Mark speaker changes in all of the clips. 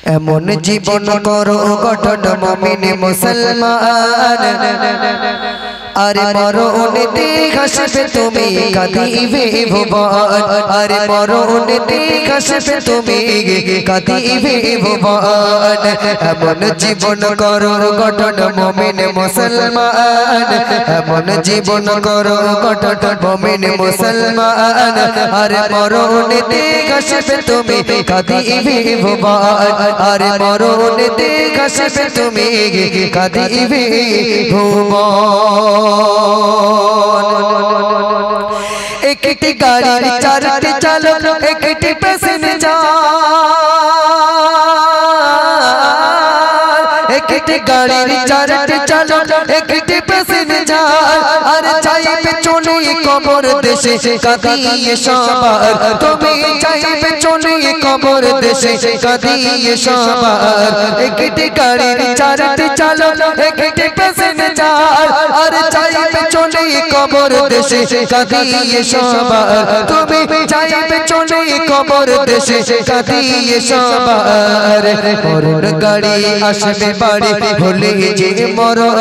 Speaker 1: এমন জীবন করো গঠন মুমিন মুসলমান আরে মরণেতে হাসবে তুমি কাঁদিবে ভুবন আরে মরণেতে হাসবে তুমি কাঁদিবে ভুবন এমন জীবন করো গঠন মুমিন মুসলমান এমন জীবন করো গঠন মুমিন মুসলমান আরে মরণেতে হাসবে তুমি কাঁদিবে ভুবন আরে মরণেতে হাসবে তুমি কাঁদিবে ভুবন একটি গাড়ির চারটি চালক একটি প্যাসেঞ্জার একটি গাড়ির চারটি চালক একটি প্যাসেঞ্জার আর চাইবে চলে কবর দেশে কাঁদিয়ে সবার তুমি চাইবে চলে কবর দেশে কাঁদিয়ে সবার একটি গাড়ির চারটি চালক একটি প্যাসেঞ্জার আর চাইবে চলে কবর দেশে কাঁদিয়ে সবার তুমি চাইবে চলে কবর দেশে কাঁদিয়ে সবার মরণ গাড়ি আসবে বাড়ি ভুলে যে মরণ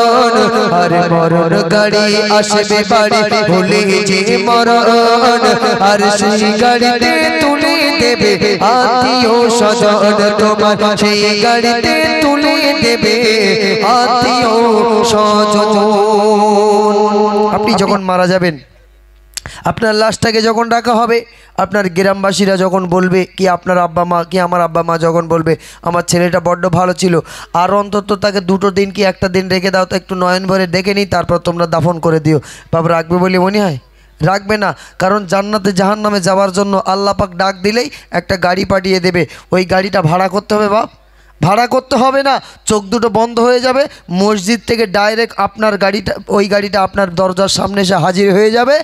Speaker 1: আর মরণ গাড়ি আসবে বাড়ি ভুলে যে মরণ আর সেই গাড়িতে তুলে দেবে আত্মীয় স্বজন তোমার সেই গাড়িতে তুলে দেবে আত্মীয় স্বজন আপনি যখন মারা যাবেন আপনার লাশটাকে যখন রাখা হবে আপনার গ্রামবাসীরা যখন বলবে কি আপনার আব্বা মা কি আমার আব্বা মা যখন বলবে আমার ছেলেটা বড্ড ভালো ছিল আর অন্তত তাকে দুটো দিন কি একটা দিন রেখে দাও তো একটু নয়ন ভরে দেখে নিই তারপর তোমরা দাফন করে দিও বাবা রাখবে বলে মনে হয় রাখবে না কারণ জান্নাতে জাহান্নামে যাওয়ার জন্য আল্লাহ পাক ডাক দিলেই একটা গাড়ি পাঠিয়ে দেবে ওই গাড়িটা ভাড়া করতে হবে বাপ ভাড়া করতে হবে না চোখ দুটো বন্ধ হয়ে যাবে মসজিদ থেকে ডাইরেক্ট আপনার গাড়িটা ওই গাড়িটা আপনার দরজার সামনে এসে হাজির হয়ে যাবে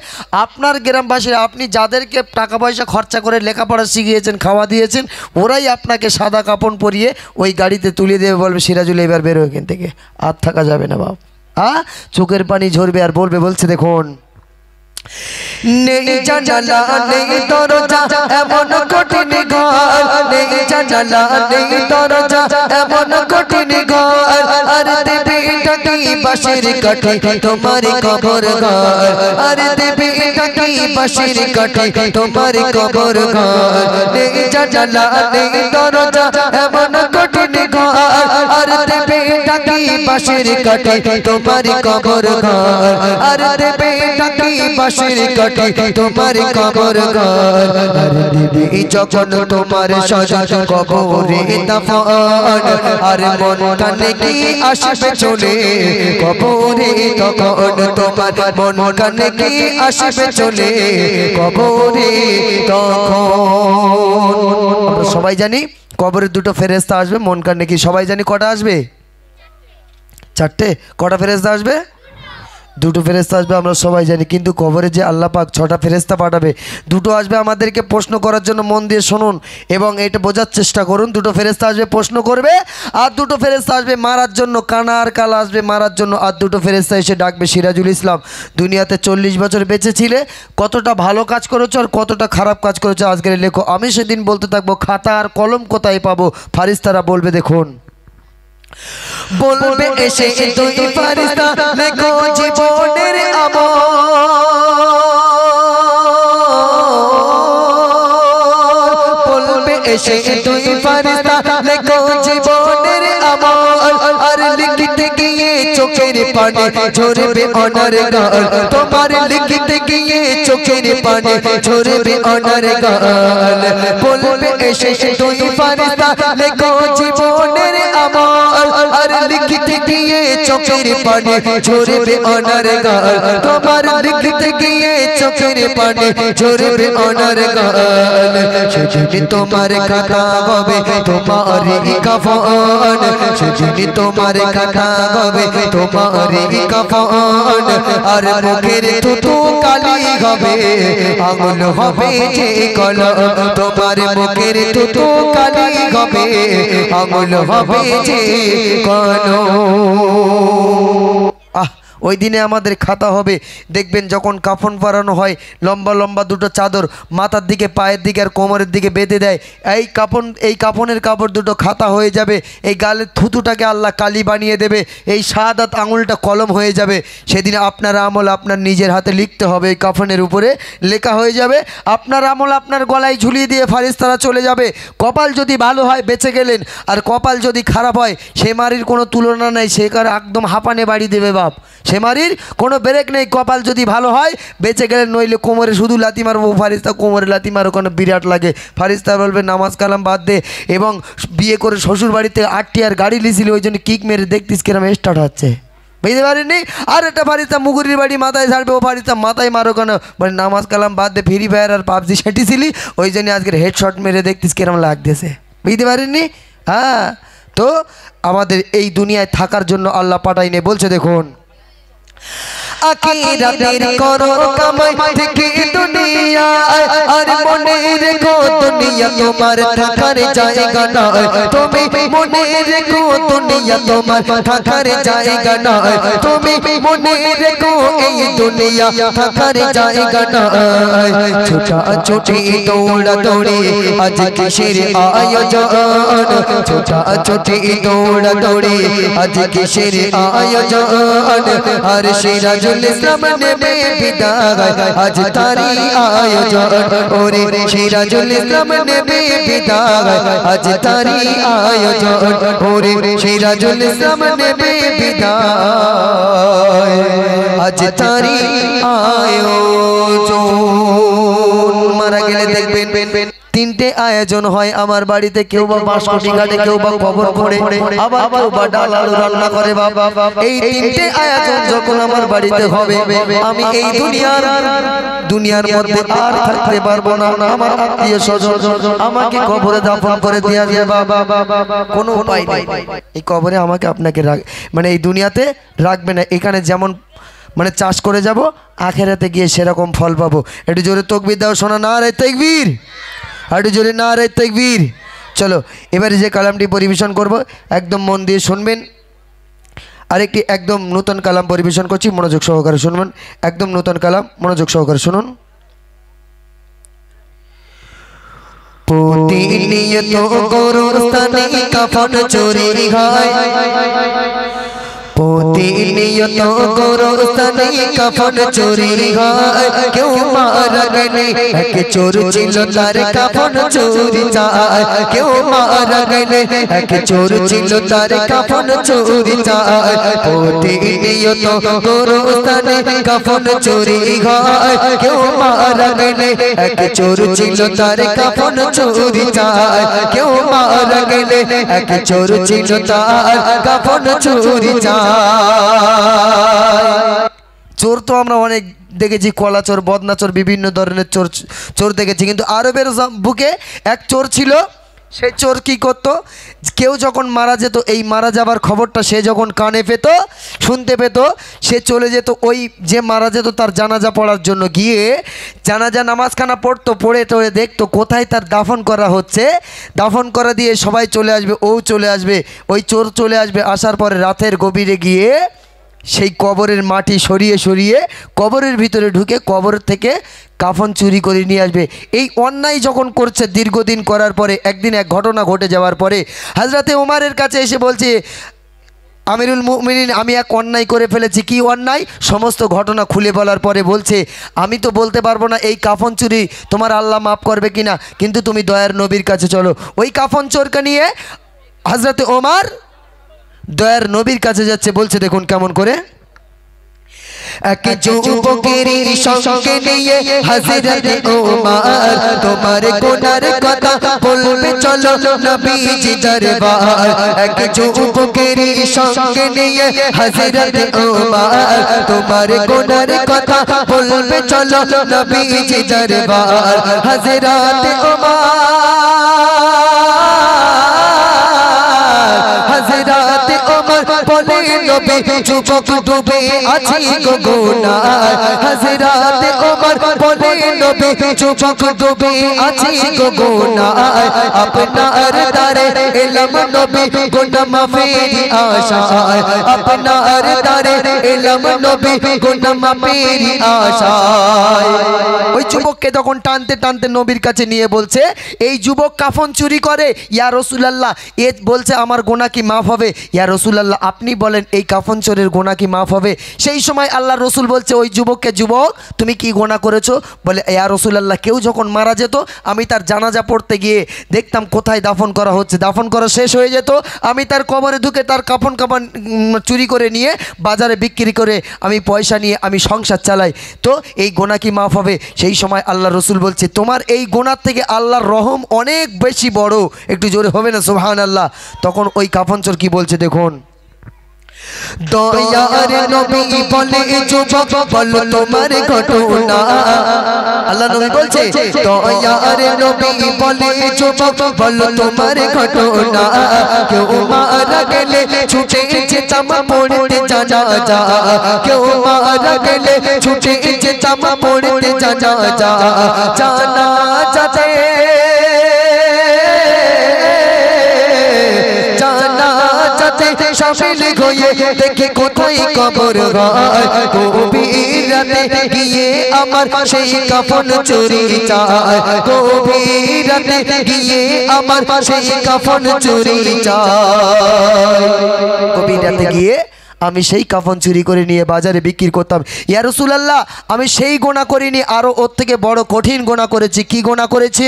Speaker 1: আপনার গ্রামবাসীরা আপনি যাদেরকে টাকা পয়সা খরচা করে লেখাপড়া শিখিয়েছেন খাওয়া দিয়েছেন ওরাই আপনাকে সাদা কাপড় পরিয়ে ওই গাড়িতে তুলে দেবে বলবে সিরাজুল এবার বেরো এখান থেকে আর থাকা যাবে না বাপ চোখের পানি ঝরবে আর বলবে বলছে দেখুন নেই জানালা নেই দরজা এমন কঠিন ঘর নেই জানালা নেই দরজা এমন কঠিন ঘর আর দেবে টাকি বাঁশের কাঠি তোমার কবর ঘর আর দেবে টাকি বাঁশের কাঠি তোমার কবর ঘর নেই জানালা নেই দরজা এমন কঠিন ঘর আর দেবে টাকি বাঁশের কাঠি তোমার কবর ঘর আর দেবে টাকি বাঁশের কাঠি তোমার কবর ঘর আর দিবি যখন তোমার স্বজন কবরে দাফন আর মন কানে কি আসবে চলে কবরে তখন তোমার মন কানে কি আসবে চলে কবরে তখন আমরা সবাই জানি কবরে দুটো ফেরেশতা আসবে মন কানে কি সবাই জানি কটা আসবে চারটে কটা ফেরেশতা আসবে দুটো ফেরেশতা আসবে আমরা সবাই জানি কিন্তু কবরে যে আল্লাহ পাক ছটা ফেরেশতা পাঠাবে দুটো আসবে আমাদেরকে প্রশ্ন করার জন্য মন দিয়ে শুনুন এবং এটা বোঝার চেষ্টা করুন দুটো ফেরেশতা আসবে প্রশ্ন করবে আর দুটো ফেরেশতা আসবে মারার জন্য কানা আর কালা আসবে মারার জন্য আর দুটো ফেরেশতা এসে ডাকবে সিরাজুল ইসলাম দুনিয়াতে 40 বছর বেঁচে ছিলে কতটা ভালো কাজ করেছো আর কতটা খারাপ কাজ করেছো আজকের লেখো আমি সেদিন বলতে থাকবো খাতা আর কলম কোথায় পাবো ফারিস্তারা বলবে দেখুন বলবে এসে তুই ফারিস্তা লেখো জীবনের আমল বলবে এসে তুই ফারিস্তা লেখো জীবনের আমল আর লিখতে গিয়ে চোখের পানি ঝরবে অনার গাল তোমার লিখতে গিয়ে চোখের পানি ঝরবে অনার গাল বলবে এসে তুই ফারিস্তা লেখো জীবনের আমল আর লিখতে গিয়ে চোখের পানি ঝরবে অনার গাল তোমার লিখতে গিয়ে চোখের পানি ঝরবে অনার গাল সেদিন তোমার খাতা হবে তোমার কাফন সেদিন তোমার খাতা হবে তোমার কাফন আর মুখের থুতু কালি হবে আঙুল হবে যে কলম তোমার মুখের থুতু কালি হবে আঙুল হবে যে কলম ওই দিনে আমাদের খাতা হবে। দেখবেন যখন কাফন পরানো হয় লম্বা লম্বা দুটো চাদর মাথার দিকে পায়ের দিকে আর কোমরের দিকে বেঁধে দেয়। এই কাফনের কাপড় দুটো খাতা হয়ে যাবে। এই গালের থুতুটাকে আল্লাহ কালি বানিয়ে দেবে। এই শাহাদাত আঙুলটা কলম হয়ে যাবে। সেদিন আপনার আমল আপনার নিজের হাতে লিখতে হবে। এই কাফনের উপরে লেখা হয়ে যাবে। আপনার আমল আপনার গলায় ঝুলিয়ে দিয়ে ফারিস্তারা চলে যাবে। কপাল যদি ভালো হয় বেঁচে গেলেন, আর কপাল যদি খারাপ হয় সে মারির কোনো তুলনা নেই। সে কার একদম হাঁপানে বাড়ি দেবে বাপ, সে মারির কোনো ব্রেক নেই। কপাল যদি ভালো হয় বেঁচে গেলেন, নইলে কোমরে শুধু লাথি মারবো। ফারিস্তা কোমরে লাথি মারো কোনো বিরাট লাগে। ফারিস্তা বলবে নামাজ কালাম বাদ দে। এবং বিয়ে করে শ্বশুর বাড়িতে 8টি আর গাড়ি লিছিল, ওই জন্য কিক মেরে দেখতিস কিরম স্টার্ট হচ্ছে, বুঝতে পারিনি। আর একটা ফারিস্তা মুগুরির বাড়ি মাথায় ছাড়বে, ও ফারিস্তা মাথায় মারো কেন, মানে নামাজ কালাম বাদ দে, ফ্রি ফায়ার আর পাবজি সেটিছিলি, ওই জন্য আজকের হেডশট মেরে দেখতিস কিরম লাগতেছে, বুঝতে পারিনি। হ্যাঁ, তো আমাদের এই দুনিয়ায় থাকার জন্য আল্লাহ পাঠাইনে বলছে দেখুন, আখিরাতের করো কামাই থেকে দুনিয়া, আর মনে রেখো দুনিয়া তোমার থাকার জায়গা নয়। তুমি মনে রেখো দুনিয়া তোমার থাকার জায়গা নয়। তুমি মনে রেখো এই দুনিয়া থাকার জায়গা নয়। ছোটা ছোটি দৌড়া দৌড়ি আজ কিসের আয়োজন, ছোটা ছোটি দৌড়া দৌড়ি আজ কিসের আয়োজন। আর সিরাজুল ইসলাম নেবে বিদায় আজ তারি আয়োজন। ওরে সিরাজুল ইসলাম নেবে বিদায় আজ তারি আয়োজন। ওরে সিরাজুল ইসলাম নেবে বিদায় আজ তারি আয়োজন। মারা গেলে দেখবেন 3টে আয়োজন হয় আমার বাড়িতে। কেউ বা বাঁশকুটি কাটে, কেউ বা কবর করে, আবার কেউ বা ডাল আলু রান্না করে। বাবা, এই 3টে আয়োজন যখন আমার বাড়িতে হবে, আমি এই দুনিয়ার মধ্যে আর থাকতে পারবো না। আমার আত্মীয় স্বজন আমাকে কবরে দাফন করে দেয়া যায় বাবা, কোনো উপায় নেই। এই কবরে আমাকে আপনাকে মানে এই দুনিয়াতে রাখবে না। এখানে যেমন মানে চাষ করে যাব, আখেরাতে গিয়ে সেরকম ফল পাবো। একটু জোরে তাকবীর দাও, শোনা না রে তাকবীর, একটু জোরে না রে তাকবীর। চলো এবারে যে কালামটি পরিবেশন করব একদম মন দিয়ে শুনবেন। আরেকটি একদম নতুন কালাম পরিবেশন করছি, মনোযোগ সহকারে শুনবেন। একদম নতুন কালাম, মনোযোগ সহকারে শুনুন। প্রতিনিয়ত গোরস্থানে কাফন চুরি হয়, প্রতিনিয়ত গোরস্থানে কাফন চুরি হয়। কেউ মারা গেলে এক চোর ছিল তার কাফন চুরি যায়। কেউ মারা গেলে এক চোর ছিল তার কাফন চুরি যায়। প্রতিনিয়ত গোরস্থানে কাফন চুরি হয়। কেউ মারা গেলে এক চোর ছিল তার কাফন চুরি যায়। কেউ মারা গেলে এক চোর ছিল তার কাফন চুরি যায়। চোর তো আমরা অনেক দেখেছি, কলা চোর, বদনা চোর, বিভিন্ন ধরনের চোর দেখেছি। কিন্তু আরবের বুকে এক চোর ছিল। সেই চোর কি করতো, কেউ যখন মারা যেত, এই মারা যাবার খবরটা সে যখন কানে পেত, শুনতে পেত, সে চলে যেত ওই যে মারা যেত তার জানাজা পড়ার জন্য। গিয়ে জানাজা নামাজখানা পড়তো, পড়ে টড়ে দেখতো কোথায় তার দাফন করা হচ্ছে। দাফন করা দিয়ে সবাই চলে আসবে, ও চলে আসবে, ওই চোর চলে আসবে। আসার পরে রাতের গভীরে গিয়ে সেই কবরের মাটি সরিয়ে সরিয়ে কবরের ভিতরে ঢুকে কবর থেকে কাফন চুরি করে নিয়ে আসবে। এই অন্যায় যখন করছে দীর্ঘদিন করার পরে একদিন এক ঘটনা ঘটে যাওয়ার পরে হযরতে ওমরের কাছে এসে বলছে, আমিরুল মুমিনিন, আমি এক অন্যায় করে ফেলেছি। কি অন্যায়? সমস্ত ঘটনা খুলে বলার পরে বলছে, আমি তো বলতে পারবো না এই কাফন চুরি তোমার আল্লাহ মাফ করবে কিনা, কিন্তু তুমি দয়ার নবীর কাছে চলো। ওই কাফন চোরকে নিয়ে হযরতে ওমর দয়ার নবীর কাছে যাচ্ছে। বলছে দেখুন কেমন করে, এক যুবকের সঙ্গে নিয়ে হযরত ওমর তোমার গুনার কথা বলবে চলো নবীজি দরবার। এক যুবকের সঙ্গে নিয়ে হযরত ওমর তোমার গুনার কথা বলবে চলো নবীজি দরবার। হযরত ওমর হযরত ওমর বলে নবী যুবক ডুবে আছি গো গুনায় হযরত ওমর বলে নবী যুবক ডুবে আছি গো গুনায় আপনার দারে ইলম নবী গুনাহ মাফের আশায় আপনার দারে ইলম নবী গুনাহ মাফের আশায় ওই যুবককে তখন টানতে টানতে নবীর কাছে নিয়ে বলছে এই যুবক কাফন চুরি করে ইয়া রাসূলুল্লাহ এ বলছে আমার গুনাহ কি মাফ হবে ইয়া রাসূলুল্লাহ আপনি বলেন এই কাফন চোরের গুনাহ কি মাফ হবে সেই সময় আল্লাহর রাসূল বলছে ওই যুবককে যুবক তুমি কি গুনাহ করেছো বলে ইয়া রাসূলুল্লাহ কেউ যখন মারা যেত আমি তার জানাজা পড়তে গিয়ে দেখতাম কোথায় দাফন করা হচ্ছে দাফন করা শেষ হয়ে যেত আমি তার কবরে ঢুকে তার কাফন চুরি করে নিয়ে বাজারে বিক্রি করে আমি পয়সা নিয়ে আমি সংসার চালাই তো এই গুনাহ কি মাফ হবে সেই সময় আল্লাহর রাসূল বলছে তোমার এই গুনাহ থেকে আল্লাহর রহম অনেক বেশি বড় একটু জোরে হবে না সুবহানাল্লাহ তখন ওই কাফন চোর কি বলছে দেখুন দয়ার নবী বলে যুবক বলো তোমার ঘটনা আল্লাহ নবী বলছে দয়ার নবী বলে যুবক বলো তোমার ঘটনা কেউ মারা গেলে ছুটে যেতাম পড়তে জানাজা কেউ মারা গেলে ছুটে যেতাম পড়তে জানাজা জানাজাতে শামিল হয়ে দেখি কোথায় কবর হয় গভীর রাতে গিয়ে আমার সেই কাফন চুরি চায় গভীর রাতে গিয়ে আমার সেই কাফন চুরি চায় গভীর রাতে গিয়ে আমি সেই কাফন চুরি করে নিয়ে বাজারে বিক্রি করতাম ইয়া রাসূলুল্লাহ আমি সেই গুনাহ করিনি আরো ওর থেকে বড় কঠিন গুনাহ করেছি কি গুনাহ করেছি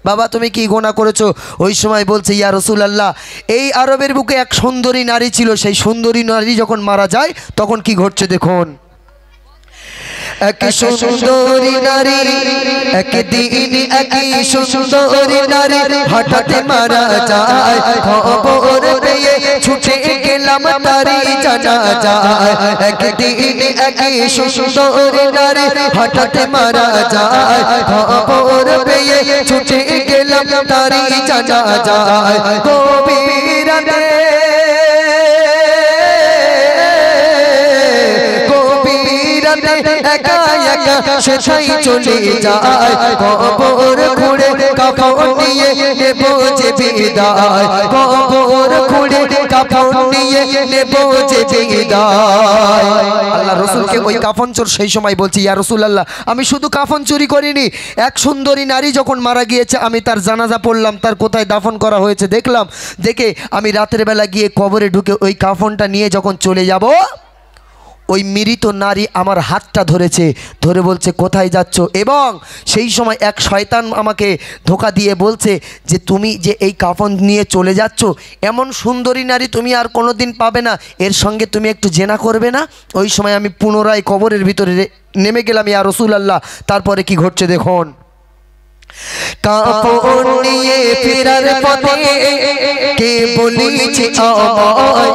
Speaker 1: বাবা তুমি কি গুনাহ করেছো ওই সময় বলছে ইয়া রাসূলুল্লাহ এই আরবের বুকে এক সুন্দরী নারী ছিল সেই সুন্দরী নারী যখন মারা যায় তখন কি ঘটছে দেখুন এক সুন্দরী নারী একদিন এক সুন্দরী নারী হঠাৎ মারা যায় খবর পেয়ে ছুটে গেলাম তারি জানাজা একদিন এক সুন্দরী নারী হঠাৎ মারা যায় খবর পেয়ে ছুটে গেলাম তারি জানাজা গভীর রাতে একা একা সেটাই চলে যায় কবর খুঁড়ে কাফন নিয়ে নেব যে বিদায় কবর খুঁড়ে কাফন নিয়ে নেব যে বিদায় আল্লাহ রাসূলকে ওই কাফন চোর সেই সময় বলছে ইয়া রাসূলুল্লাহ আমি শুধু কাফন চুরি করিনি এক সুন্দরী নারী যখন মারা গিয়েছে আমি তার জানাজা পড়লাম তার কোথায় দাফন করা হয়েছে দেখলাম দেখে আমি রাতের বেলা গিয়ে কবরে ঢুকে ওই কাফনটা নিয়ে যখন চলে যাব ওই মৃত নারী আমার হাতটা ধরেছে ধরে বলছে কোথায় যাচ্ছ এবং সেই সময় এক শয়তান আমাকে ধোঁকা দিয়ে বলছে যে তুমি যে এই কাফন নিয়ে চলে যাচ্ছ এমন সুন্দরী নারী তুমি আর কোনোদিন পাবে না এর সঙ্গে তুমি একটু জেনা করবে না ওই সময় আমি পুনরায় কবরের ভিতরে নেমে গেলাম ইয়া রাসূলুল্লাহ তারপরে কি ঘটছে দেখুন কাফন নিয়ে ফেরার পথে কে বলেছে আমায়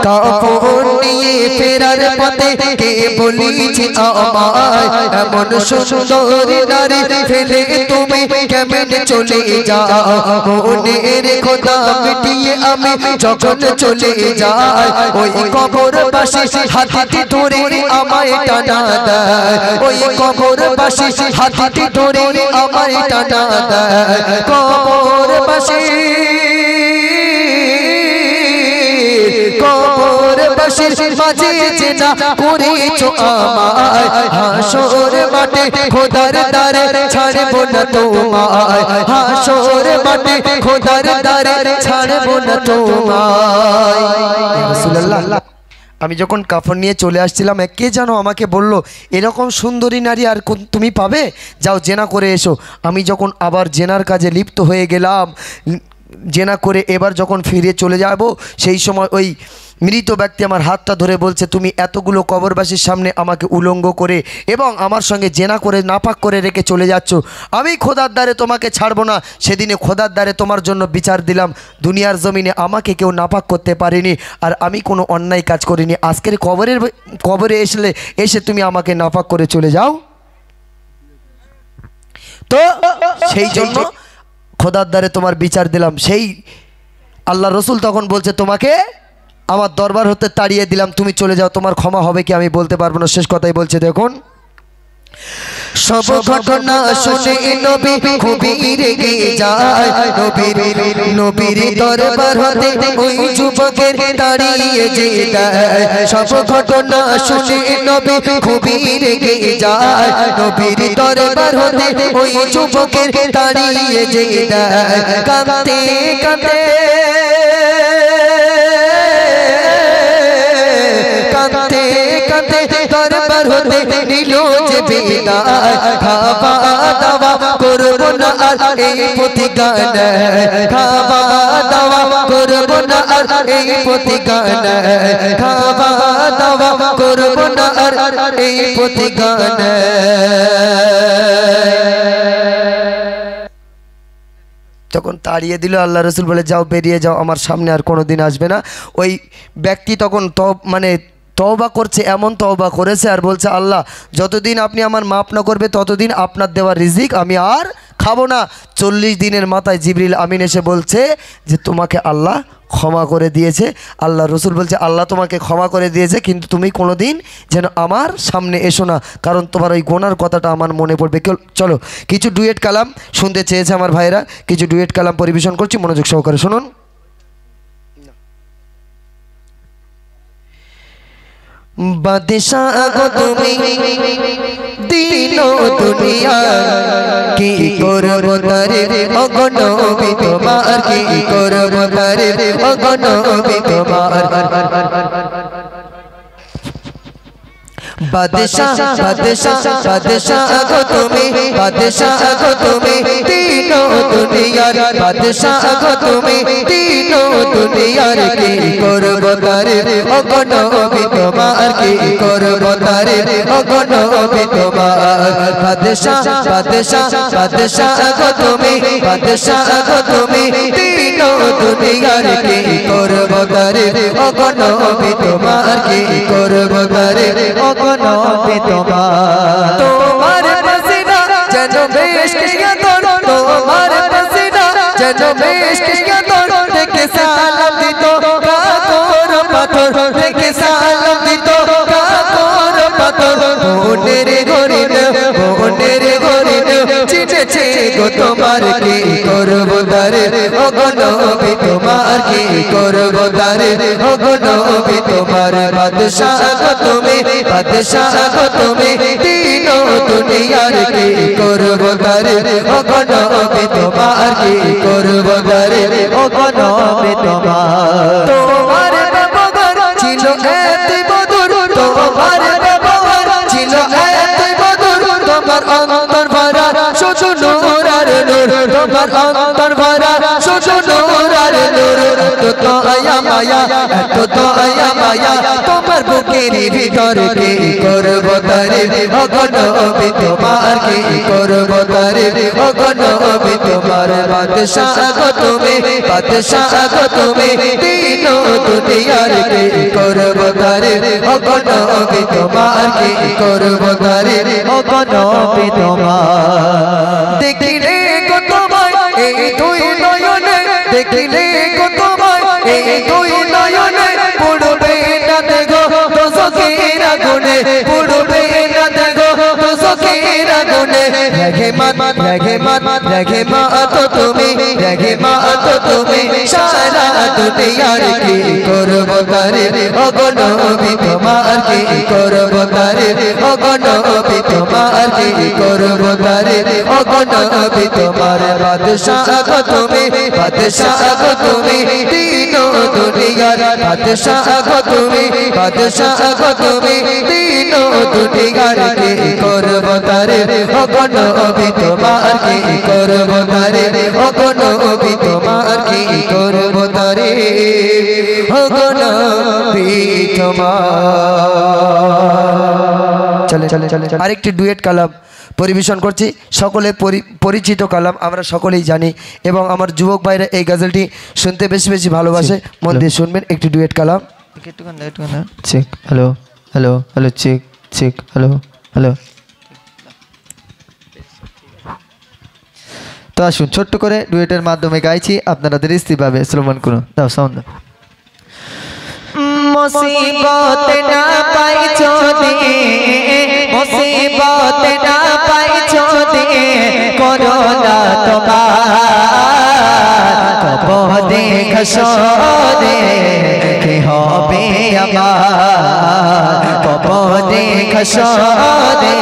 Speaker 1: কাফন নিয়ে ফেরার পথে কে বলেছে আমায় এমন সুন্দরী নারী ফেলে তুমি কেমন চলে যাও মনের খোদা মিটিয়ে আমি যখন চলে যাই ওই কবর পাশে হাতটি ধরে আমায় টানা দেয় ওই কবর পাশে হাতটি ধরে আমায় টানা দেয় কবর পাশে কবর বাসির মাঝে চেনা করেছো আমায় হাসর মাঠে খোদার দ্বারে ছাড়বো না তোমায় হাসর মাঠে খোদার দ্বারে ছাড়বো না তোমায় রাসূলুল্লাহ আমি যখন কাফন নিয়ে চলে আসছিলাম কে যেন আমাকে বলল এরকম সুন্দরী নারী আর তুমি পাবে যাও জেনা করে এসো আমি যখন আবার জেনার কাজে লিপ্ত হয়ে গেলাম জেনা করে এবার যখন ফিরে চলে যাব সেই সময় ওই মৃত ব্যক্তি আমার হাতটা ধরে বলছে তুমি এতগুলো কবরবাসীর সামনে আমাকে উলঙ্গ করে এবং আমার সঙ্গে জেনা করে নাপাক করে রেখে চলে যাচ্ছ আমি খোদার দ্বারে তোমাকে ছাড়বো না সেদিনে খোদার দ্বারে তোমার জন্য বিচার দিলাম দুনিয়ার জমিনে আমাকে কেউ নাপাক করতে পারেনি আর আমি কোনো অন্যায় কাজ করিনি আজকের কবরে এসে তুমি আমাকে নাপাক করে চলে যাও তো সেই জন্য খোদার দ্বারে তোমার বিচার দিলাম সেই আল্লাহ রসুল তখন বলছে তোমাকে আমার দরবার হতে তাড়িয়ে দিলাম, তুমি চলে যাও, তোমার ক্ষমা হবে কি আমি বলতে পারবো না। শেষ কথাই বলছে, দেখুন সব ঘটনা শুনে নবী খুবই রেগে যায়, নবীর দরবার হতে ওই যুবকের তাড়িয়ে যে দেয়। সব ঘটনা শুনে নবী খুবই রেগে যায়, নবীর দরবার হতে ওই যুবকের তাড়িয়ে যে দেয়। কাঁদতে কাঁদতে কাঁদতে কাঁদতে দরবার হতে নিল যে বিদায়। খাওয়া দাওয়া করব না আর এই প্রতিজ্ঞা নেয়, খাওয়া দাওয়া করব না আর এই প্রতিজ্ঞা নেয়, খাওয়া দাওয়া করব না আর এই প্রতিজ্ঞা নেয়। যখন তাড়িয়ে দিল আল্লাহ রসুল বলে, যাও বেরিয়ে যাও, আমার সামনে আর কোনোদিন আসবে না। ওই ব্যক্তি তখন তওবা করছে, এমন তওবা করেছে আর বলছে, আল্লাহ যতদিন আপনি আমার মাফ না করবে ততদিন আপনার দেওয়া রিজিক আমি আর খাবো না। 40 দিনের মাথায় জিবরিল আমিন এসে বলছে যে তোমাকে আল্লাহ ক্ষমা করে দিয়েছে। আল্লাহ রসুল বলছে, আল্লাহ তোমাকে ক্ষমা করে দিয়েছে, কিন্তু তুমি কোনোদিন যেন আমার সামনে এসো না, কারণ তোমার ওই গোনার কথাটা আমার মনে পড়বে। চলো কিছু ডুয়েট কালাম শুনতে চেয়েছে আমার ভাইরা, কিছু ডুয়েট কালাম পরিবেশন করছি, মনোযোগ সহকারে শুনুন। বাদশাহ গো তুমি দিন ও দুনিয়া কি করব তারে অগণবি তোমার, কি করব তারে অগণবি তোমার। বাদশাহ বাদশাহ বাদশাহ গো তুমি, বাদশাহ গো তুমি দিন ও দুনিয়ার, বাদশাহ গো তুমি দিন ও দুনিয়ার কি করব তারে অগণবি তোমার, কি করব তারে অগণবি তোমার। বাদশাহ বাদশাহ বাদশাহ গো তুমি, বাদশাহ গো তুমি দিন ও দুনিয়ার কি করব তারে অগণবি তোমার, কি করব তারে অগণবি তোমার। তোমার পসিনা যেন বেশকিয়া তোর, তোমার পসিনা যেন বেশকিয়া তোর, দেখে সালাম দিত কাকর পাথর, দেখে সালাম দিত কাকর পাথর। মনের গরিব মনের গরিব চিনেছে গো তোমার, কি করব তারে অগণবি তোমার, কি করব তারে অগণবি তোমার। বাদশাহ গো তুমি, বাদশাহ গো তুমি দিন ও দুনিয়ার কি করব তারে অগণবি তোমার, কি করব তারে অগণবি তোমার। তোমার ব্যবহার ছিল এত মধুর, তোমার ব্যবহার ছিল এত মধুর, তোমার অন্তর ভরা শুধু নূর আর নূর, তোমার অন্তর ভরা শুধু নূর আর নূর। এত দয়া মায়া, এত দয়া মায়া তোমার বুকের ভিতর, কি করব তারে অগণবি তোমার, কি করব তারে অগণবি তোমার। বাদশাহ গো তুমি, বাদশাহ গো তুমি দিন ও দুনিয়ার কি করব তারে অগণবি তোমার, কি করব তারে অগণবি তোমার। দেখিলে গো তোমায় এই দুই নয়নে, দেখিলে গো তোমায় এই দুই নয়নে, পড়বে না দেখো দোজখের আগুনে, পড়বে না দেখো দোজখের আগুনে। রহমান রহমান রহমান তো তুমি, রহমান তো তুমি সারা দুনিয়ার কি করব তারে অগণবি তোমার, কি করব তারে অগণবি তোমার, কি করব তারে অগণবি তোমার। বাদশাহ গো তুমি, বাদশাহ গো তুমি দিন ও দুনিয়ার, বাদশাহ গো তুমি, বাদশাহ গো তুমি দিন ও দুনিয়ার কি করব তারে অগণবি তোমার, কি করব তারে অগণবি তোমার, কি করব তারে অগণবি তোমার। চলে চলে চলে আরেকটি ডুয়েট কালাম পরিবেশন করছি। সকলে পরিচিত কালাম, আমরা সকলেই জানি, এবং আমার যুবক ভাইরা এই গজলটি শুনতে বেশি বেশি ভালোবাসে। মন দিয়ে শুনবেন একটি ডুয়েট কালাম।
Speaker 2: Check, hello hello hello, check check, hello hello. তো আসুন ছোট্ট করে ডুয়েটের মাধ্যমে গাইছি, আপনারা ধীরে স্থিরভাবে শ্রবণ করুন। দাও সাউন্ড দাও।
Speaker 1: মুসিবত না পাই যদি মুসিবত না পাই যদি করোনা তোমার কবর দেখা সরে কি হবে আমার কবর দেখা সরে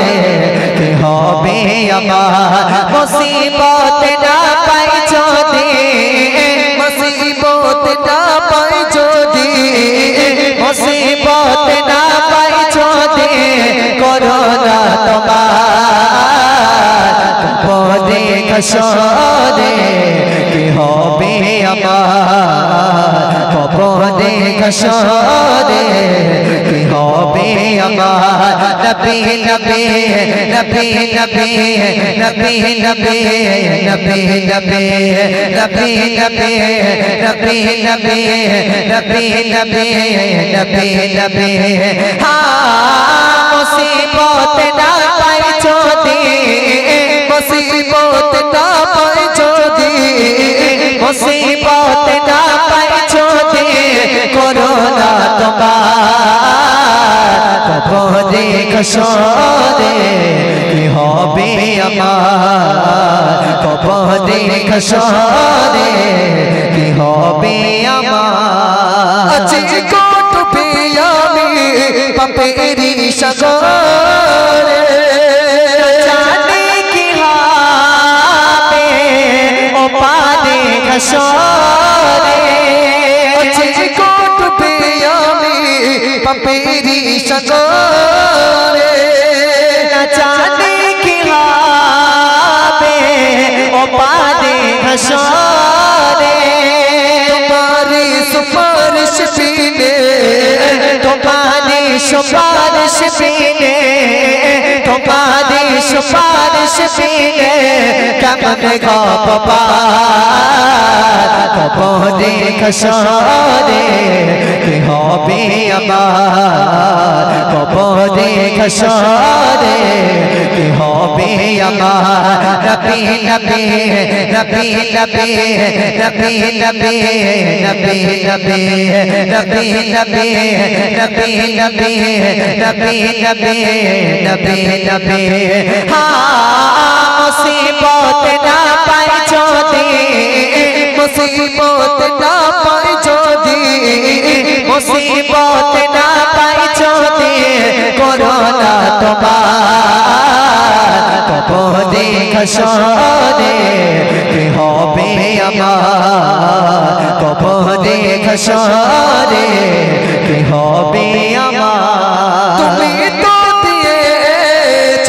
Speaker 1: কি হবে আমার মুসিবত না পাই যদি মুসিবত না পাই যদি মুসিবত না পাই যদি করোনা তোমার কবর দেখা সরে কি হবে আমার কবর দেখা সরে কি হবে আমার নবী নবী নবী নবী নবী নবী নবী নবী নবী নবী নবী নবী নবী নবী নবী নবী মুসিবত না পাই যদি মুসিবত না পাই যদি মুসিবত না পাই যদি করোনা তোমার কবর দেখা সরে কি হবে আমার কবর দেখা সরে কি হবে আমার আছে কোট পিয়ামি পাপেরি সাগরে জানি কি হবে ও পাদে খসরে আছে কোট পিয়ামি পাপেরি সাগরে জানি কি হবে ও পাদে খসরে তোমারি সুপারিশ পিনে তোমারি সুপারিশ পিনে তোমারি সুপারিশ পিনে কেমন বাবা কবর দেখা সরে কি হবে আমার কবর দেখা সরে কি হবে আমার নবী নবী নবী নবী নবী নবী নবী নবী নবী নবী নবী নবী নবী নবী নবী নবী মুসিবত না পাই যদি মুসিবত না পাই যদি মুসিবত না পাই যদি করোনা তোমার কবর দেখা সরে কি হবে আমার কবর দেখা সরে কি হবে আমার তুমি তো দিয়েছ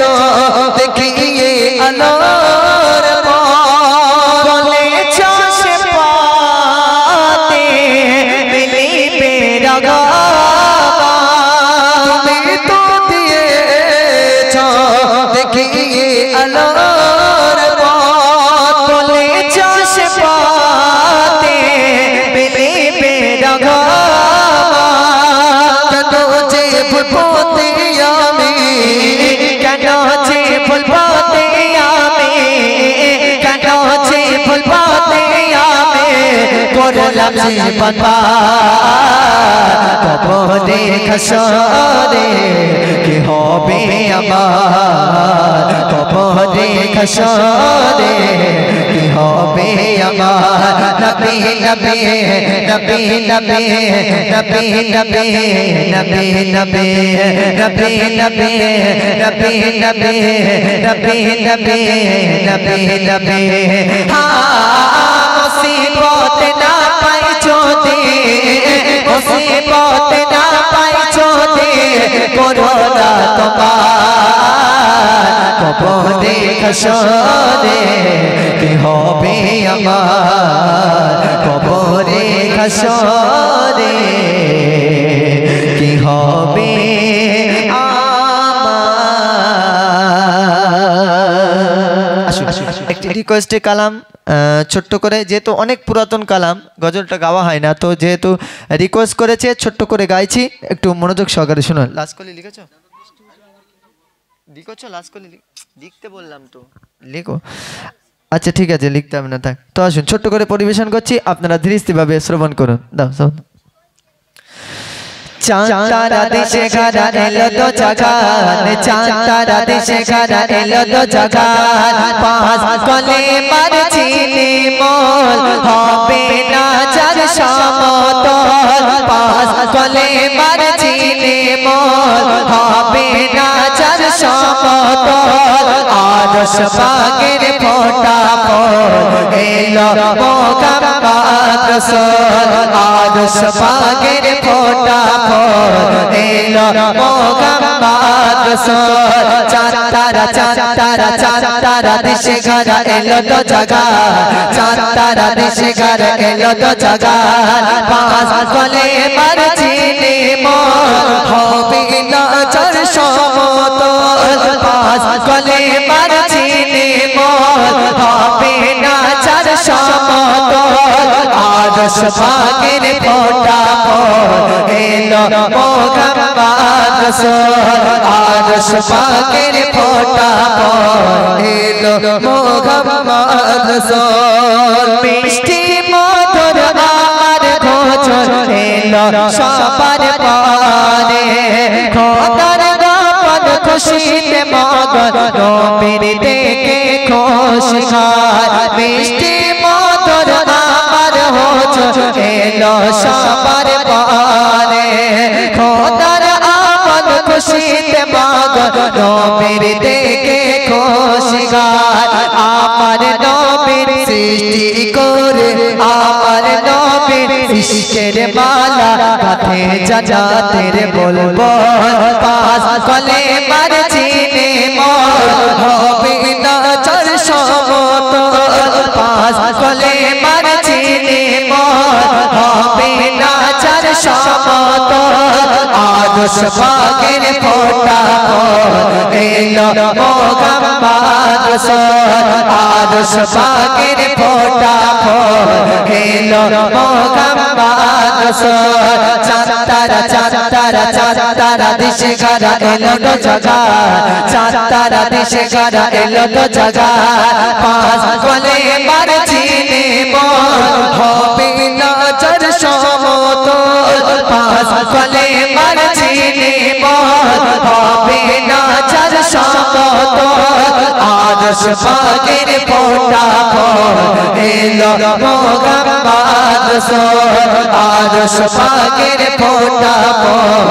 Speaker 1: দেখিয়ে আলোর বলেছ সে পাতে দিলিপে রাগা তুমি তো দিয়েছ দেখিয়ে আলোর বলেছ সে পাতে দিলিপে রাগা কেন যে ভুলতে আমি কেন যে ভুলতে আমি কেন যে ভুলতে আমি করলাম জীবন কবর দেখা সরে কি হবে আমার কবর দেখা সরে কি হবে আমার নবী নবী নবী নবী নবী নবী নবী নবী নবী নবী নবী নবী নবী নবী নবী নবী মুসিবত না পাই যদি মুসিবত না পাই যদি করোনা তোমার কবর দেখা সরে কি হবে আমার কবর দেখা সরে কি হবে
Speaker 2: একটি রিকোয়েস্টে কালাম ছোট্ট করে, যেহেতু অনেক পুরাতন কালাম গজলটা গাওয়া হয় না, তো যেহেতু রিকোয়েস্ট করেছে ছোট্ট করে গাইছি, একটু মনোযোগ সহকারে শুনুন। লাস্ট কলি লিখেছো? লিখেছো লাস্ট কলি? লিখতে বললাম তো, লিখো। আচ্ছা ঠিক আছে, লিখতে হবে না, থাক। তো আসুন ছোট্ট করে পরিবেশন করছি, আপনারা ধীরে স্থিরভাবে শ্রবণ করুন। দাও चांद तारा दिशे घरा एलो तो जगान चांद तारा दिशे घरा एलो तो जगान पास कले मार चिनी मोल হবে না যার সমতল পাস কলে মার চিনি মোল হবে না যার সমতল আরশ পাকের ফোঁটা ফল এলো মোহাম্মদ রাসূল আরশ পাকের ফোঁটা ফল এলো মোহাম্মদ রাসূল চাঁদ তারা দিশে ঘরা এলো তো জাগা চাঁদ তারা দিশে ঘরা এলো তো জাগা পাঁচ কলে মার চিনি মোল হবে না যার সমতল পাঁচ কলে মার চিনি মোল হবে না যার সমতল আরশ পাকের ফোঁটা ফল এলো মোহাম্মদ রাসূল আরশ পাকের ফোঁটা ফল এলো মোহাম্মদ রাসূল মিষ্টি মধুর আমার ভোজন এলো সবার পানে খোদার রহমত খুশিতে মগন নবীর দেখে খুশি হয় মিষ্টি মধুর আমার ভোজন এলো সবার পানে খোদার রহমত খুশিতে মগন নবীর দেখে খুশি হয় আমার নবীর সৃষ্টি করে আমার নবীর ইশকের মালা গাথে জান্নাতের বলবো পাঁচ কলে মার চিনি মোল হবে না যার সমতল পাঁচ কলে মার চিনি মোল হবে না যার সমতল আরশ পাকের ফোঁটা ফল এলো মোহাম্মদ রাসূল আরশ পাকের ফোঁটা ফল এলো মোহাম্মদ রাসূল চাঁদ তারা দিশে ঘরা এলো তো জাগা চাঁদ তারা দিশে ঘরা এলো তো জাগা পাঁচ কলে মার চিনি মোল হবে না যার সমতল পাঁচ কলে মার চিনি মোল হবে না যার সমতল আরশ পাকের ফোঁটা ফল এলো মোহাম্মদ রাসূল আরশ পাকের ফোঁটা ফল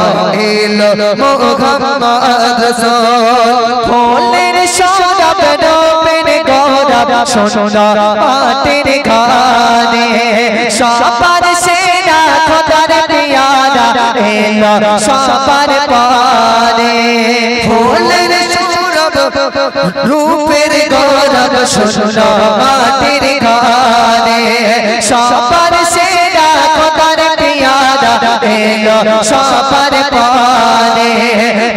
Speaker 2: এলো মোহাম্মদ রাসূল ফুলের সৌরভ নবীর গৌরব শোনো মাটির গানে সবার সেরা খোদার পিয়ারা এলো সবার পানে ফুলের সৌরভ রূপের গৌরব শোনো মাটির গানে সবার সেরা খোদার পিয়ারা এলো সবার পানে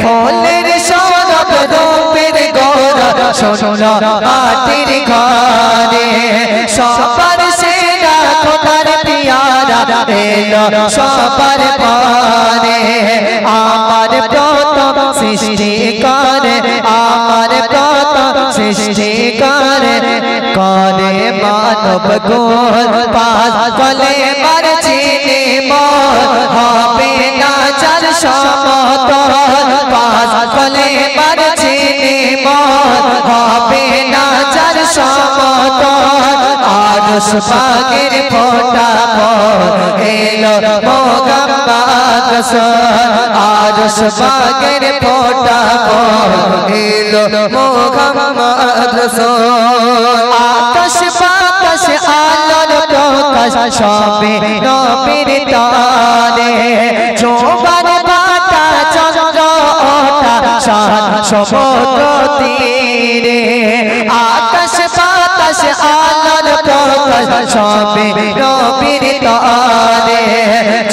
Speaker 2: ফুলের সৌরভ রূপের গৌরব শোনো মাটির গানে সবার সেরা খোদার পিয়ারা এলো সবার পানে আমার প্রথম সৃষ্টি করে আমার প্রথম সৃষ্টি করে মানব গোল পাঁচ কলে মার চিনি মোল হবে না যার সমতল পাঁচ কলে মার চিনি মোল হবে না যার সমতল আরশ পাকের ফোঁটা ফল এলো মোহাম্মদ রাসূল আরশ পাকের ফোঁটা ফল এলো মোহাম্মদ রাসূল আকাশ বাতাস আলোর প্রকাশ সবে নবীর টানে জোবান বাতা চন্দ্র ওঠা সাত সমুদ্র তীরে আকাশ বাতাস আলোর প্রকাশ সবে নবীর টানে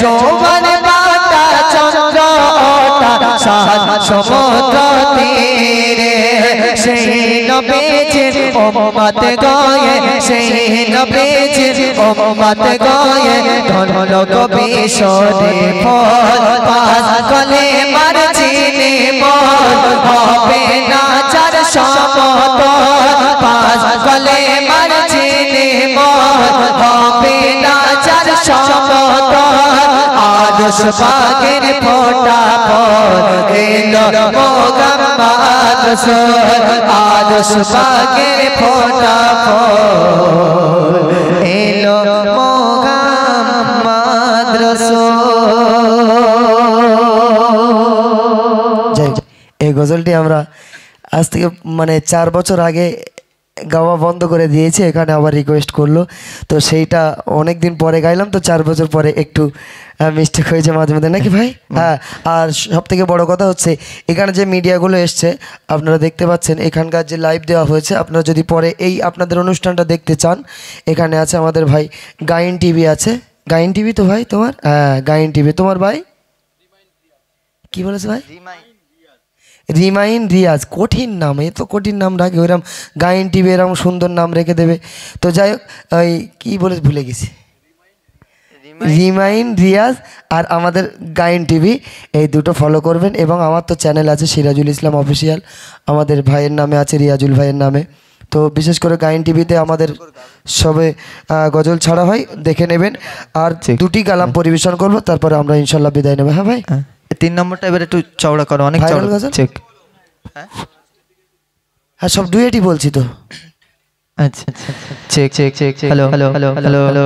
Speaker 2: জোবান বাতা চন্দ্র ওঠা সাত সমুদ্র তীরে সেই নবীজির উম্মত গয়ে সেই নবীজির উম্মত গয়ে ধন্য কবি সরে ফল পাঁচ কলে মার চিনি মোল হবে না যার সমতল পাঁচ কলে মার চিনি মোল হবে না যার সমতল
Speaker 1: আদর্শ পাকের ফোঁটা ফল এলো মোহাম্মদ রসূল আদর্শ পাকের ফোঁটা ফল এলো মোহাম্মদ রসূল।
Speaker 3: এই গজলটি আমরা আজ থেকে মানে 4 বছর আগে গাওয়া বন্ধ করে দিয়েছি, এখানে আবার রিকোয়েস্ট করলো, তো সেইটা অনেক দিন পরে গাইলাম, তো 4 বছর পরে একটু মিস্টেক হয়েছে মাঝে মধ্যে, নাকি ভাই? হ্যাঁ। আর সব থেকে বড় কথা হচ্ছে এখানে যে মিডিয়াগুলো এসছে আপনারা দেখতে পাচ্ছেন, এখানকার যে লাইভ দেওয়া হয়েছে, আপনারা যদি পরে এই আপনাদের অনুষ্ঠানটা দেখতে চান, এখানে আছে আমাদের ভাই গাইন টিভি আছে। গাইন টিভি তো ভাই তোমার? হ্যাঁ গাইন টিভি। তোমার ভাই কি বলেছে ভাই? রিমাইন রিয়াজ। কঠিন নাম, এ তো কঠিন নাম রাখে, ওইরকম গাইন টিভি এরকম সুন্দর নাম রেখে দেবে। তো যাই হোক, ওই কী বলে ভুলে গেছি, রিমাইন রিয়াজ আর আমাদের গাইন টিভি, এই দুটো ফলো করবেন। এবং আমার তো চ্যানেল আছে সিরাজুল ইসলাম অফিসিয়াল, আমাদের ভাইয়ের নামে আছে, রিয়াজুল ভাইয়ের নামে। তো বিশেষ করে গাইন টিভিতে আমাদের সবে গজল ছাড়া হয়, দেখে নেবেন। আর 2টি কালাম পরিবেশন করবো, তারপরে আমরা ইনশাল্লাহ বিদায় নেবো। হ্যাঁ ভাই,
Speaker 2: 3 নম্বরটা এবার একটু চওড়া করো, অনেক
Speaker 3: Viral
Speaker 2: চওড়া।
Speaker 3: গজল?
Speaker 2: চেক।
Speaker 3: হ্যাঁ সব ডুয়েটই বলছি তো।
Speaker 2: আচ্ছা, check check check. Hello hello hello hello.